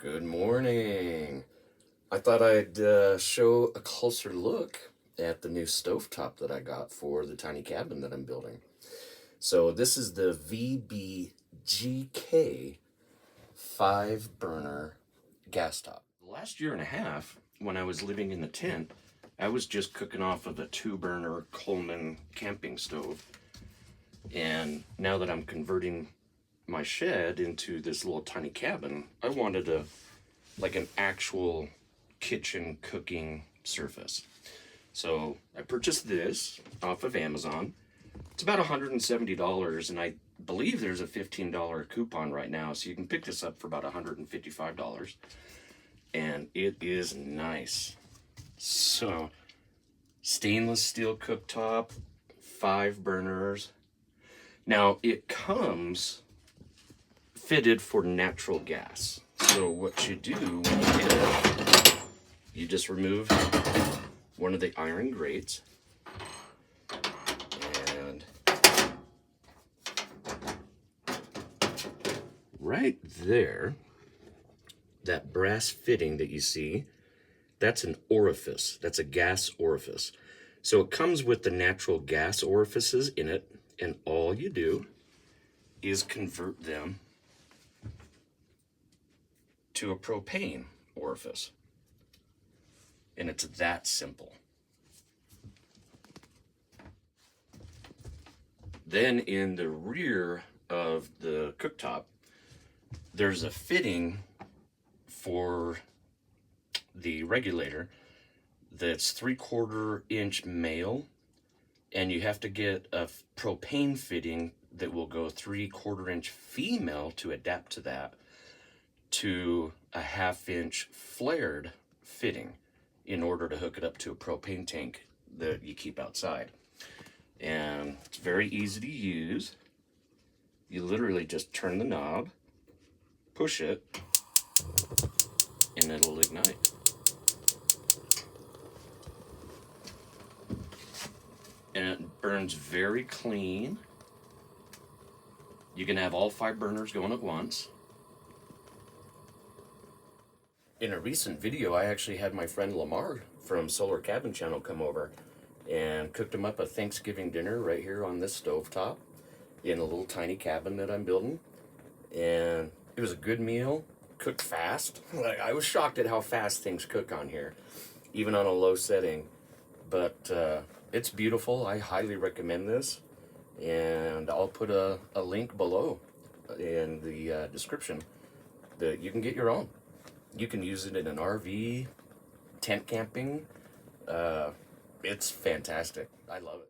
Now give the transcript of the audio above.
Good morning. I thought I'd show a closer look at the new stovetop that I got for the tiny cabin that I'm building. So this is the VBGK 5-burner gas top. The last year and a half, when I was living in the tent, I was just cooking off of a 2-burner Coleman camping stove. And now that I'm converting my shed into this little tiny cabin, I wanted an actual kitchen cooking surface. So I purchased this off of Amazon. It's about $170, and I believe there's a $15 coupon right now, so you can pick this up for about $155. And it is nice. So stainless steel cooktop, 5 burners. Now it comes fitted for natural gas. So what you do when you get it, you just remove one of the iron grates, and right there, that brass fitting that you see, that's an orifice. That's a gas orifice. So it comes with the natural gas orifices in it, and all you do is convert them to a propane orifice. And it's that simple. Then in the rear of the cooktop, there's a fitting for the regulator that's 3/4 inch male, and you have to get a propane fitting that will go 3/4 inch female to adapt to that, to a 1/2 inch flared fitting in order to hook it up to a propane tank that you keep outside. And it's very easy to use. You literally just turn the knob, push it, and it'll ignite. And it burns very clean. You can have all 5 burners going at once. In a recent video, I actually had my friend Lamar from Solar Cabin Channel come over and cooked him up a Thanksgiving dinner right here on this stovetop in a little tiny cabin that I'm building. And it was a good meal, cooked fast. I was shocked at how fast things cook on here, even on a low setting. But it's beautiful. I highly recommend this. And I'll put a link below in the description that you can get your own. You can use it in an RV, tent camping. It's fantastic. I love it.